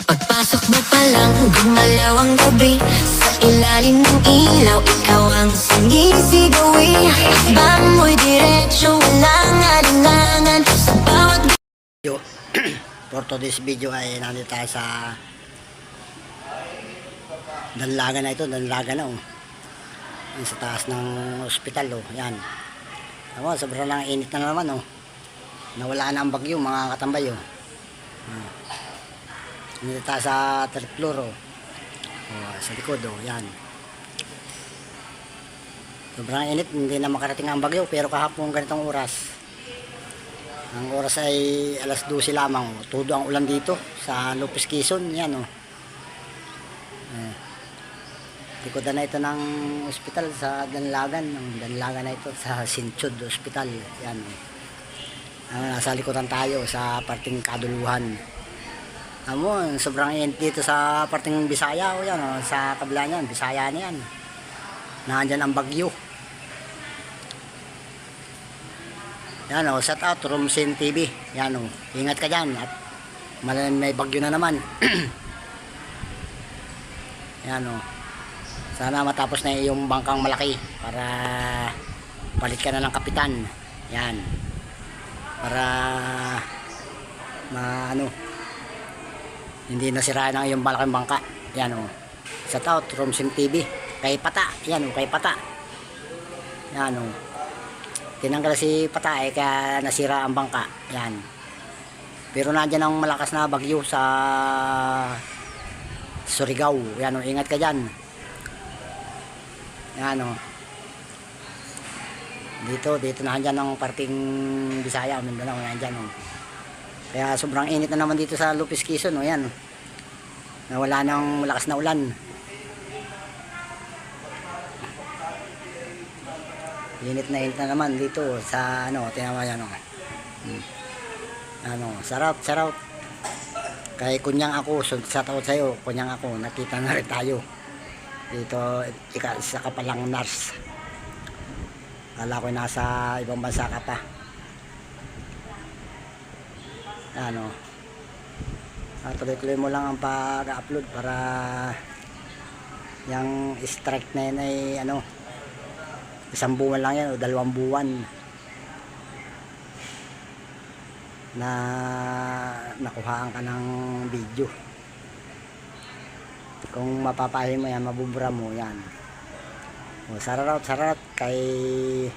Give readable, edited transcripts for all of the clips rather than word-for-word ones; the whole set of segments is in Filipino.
Pagpasok mo pa lang, gumalaw ang gabi. Sa ilalim ng ilaw, ikaw ang sumisigawi. Bang mo'y diretsyo, walang alinlangan. Sa bawat video. For today's video ay nandito tayo sa Danlaga na ito. Danlaga na yung sa taas ng ospital yan. Sobrang lang init na naman nawala na ang bagyo mga katambay nandito tayo sa third floor sa likod yan. Sobrang init, hindi na makarating ang bagyo, pero kahapon ganitong oras, ang oras ay alas 12 lamang, todo ang ulan dito sa Lopez, Quezon yan likodan na ito ng ospital sa Danlagan. Ang Danlagan na ito sa Sinchod Hospital yan nasa likodan tayo sa parting Kaduluhan. Sobrang init dito sa parting Bisaya yan sa kabila niyan, Bisaya na yan, nandyan ang bagyo yan shout out Romsen TV yan ingat ka dyan at may bagyo na naman. Yan sana matapos na yung bangkang malaki para palit ka na ng kapitan yan, para hindi nasiraan ng yung malaking bangka yan shout out Romsen TV kay Pata yan kay Pata yan tinanggal si Pata kaya nasira ang bangka yan, pero nandiyan ang malakas na bagyo sa Surigao yan ingat ka dyan yan dito nandiyan ang parting Bisaya, Mindanao nandiyan kaya sobrang init na naman dito sa Lopez, Quezon yan nawala ng malakas na ulan. Init na naman dito sa tinama yan sarap kay kunyang ako, sa tao sa'yo kunyang ako, nakita na rin tayo dito isa ka palang nurse, kala ko nasa ibang bansa ka pa tuloy-tuloy mo lang ang pag-upload para yung strike na yun ay isang buwan lang yan o 2 buwan na nakuhaan ka ng video. Kung mapapahin mo yan, mabubura mo yan sararat kay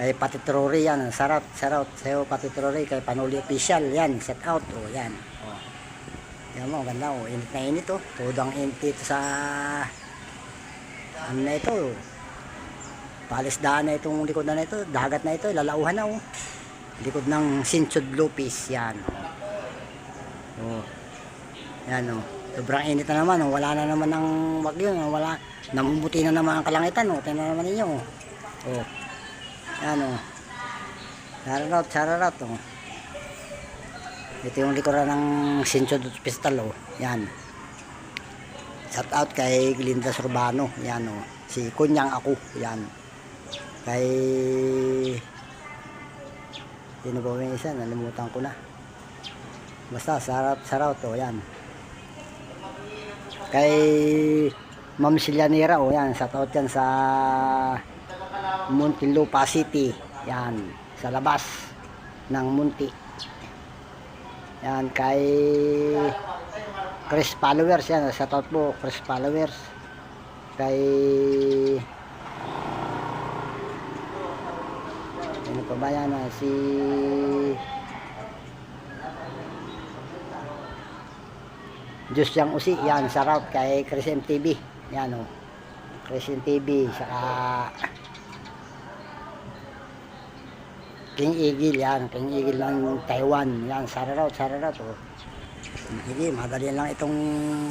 Patitrori yan, sarap sa'yo Patitrori, kay Panuli Official yan, set out yan yan mo, ganda init na init tudang init dito sa na ito palisdaan na itong likod na ito, dagat na ito, lalauhan na likod ng Sinchod Lopez yan yan sobrang init na naman wala na naman ng bagyo namumuti na naman ang kalangitan tingnan naman ninyo yan sararat ito yung likuran ng Sinchod Hospital yan shout out kay Glinda Surbano yan si kunyang ako yan, kay sino ba yung isa, nalimutan ko na, basta sarap yan, kay Ma'am Silyanera yan, shout out yan sa Muntinlupa City yan, sa labas ng Munti yan, kay Chris Followers yan, shout out po Chris Followers, kay ano pa ba yan si Diyos yang Usi yan, sarap kay Chris MTV yan Chris MTV, saka King Eagle yan, King Eagle ng Taiwan yan, sararat sige, madali lang itong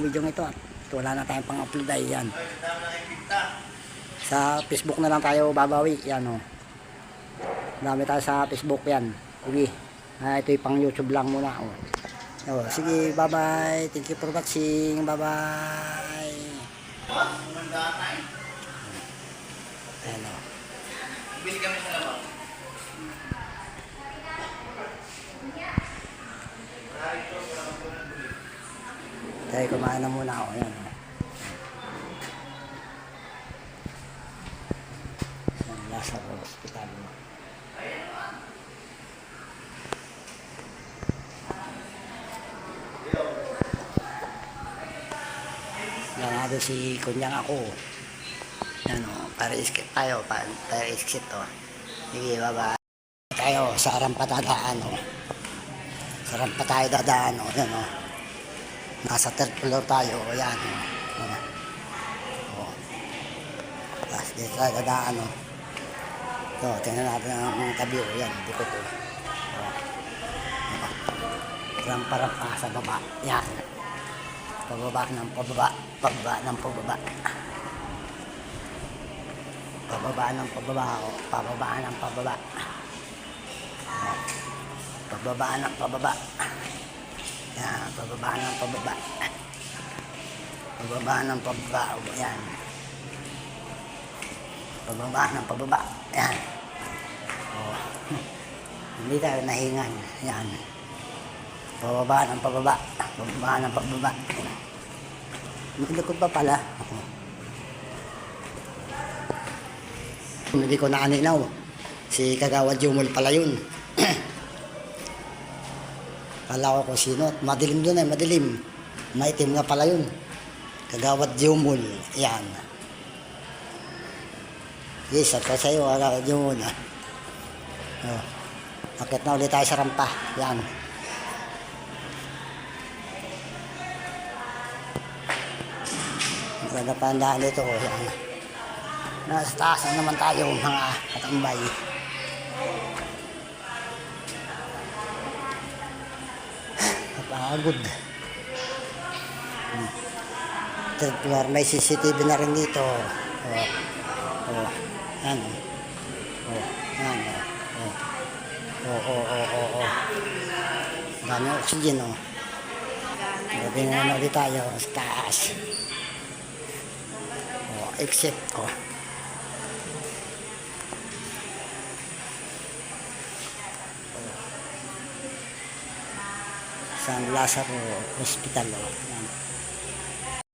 video ito at wala na tayong pang upload ay yan sa Facebook na lang tayo babawi yan dami tayo sa Facebook yan sige, ito yung pang YouTube lang muna sige, bye bye, thank you for watching, bye bye. Bili kami sa labang. Tayo kumain na muna ako. Yan. Oh. San Lazaro Hospital. Yan nga doon si kunyang ako. Yan o, para iskip tayo. Para iskip to. Sige, baba. Tayo sa rampa dadaan o. Sa rampa tayo dadaan o. Yan o. Nasa third floor tayo o. Yan o. O. Tapos dito tayo dadaan o. Ito, tingnan natin ang tabi o. Yan, dito to. O. Rampa-rampa sa baba. Yan. Pababa ng pababa. Pababa ng pababa. Pababa ng pababa. O. Pababa ng pababa. O. Pababa ng pababa. Yan. Pababa ng pababa. Pababa ng pababa. O. Yan. Pababa ng pababa. Yan. O. Hindi tayo nahingan. Yan. Pababa ng pababa. Pababa ng pababa. May likod pa pala. Hindi ko naaninaw. Si Kagawad Jumol pala yun. Kala ko kung sino. Madilim doon madilim. Maitim nga pala yun. Kagawad Jumol. Yan. Yes, at sa'yo, Kagawad Jumol. Oh. Akit na ulit tayo sa rampa. Yan. Maganda pa ang daan dito. Yan. Nasa taas na naman tayo mga katambay. Napagod. Third floor, may CCTV na rin dito. Oh. Oh. Yan. Oh. Yan. Oh. Oh, oh, oh, oh, oh. Dami oxygen, oh. Gabi na ulit tayo sa taas. Oh, exit, oh. San Lazaro Hospital, oh. Yan.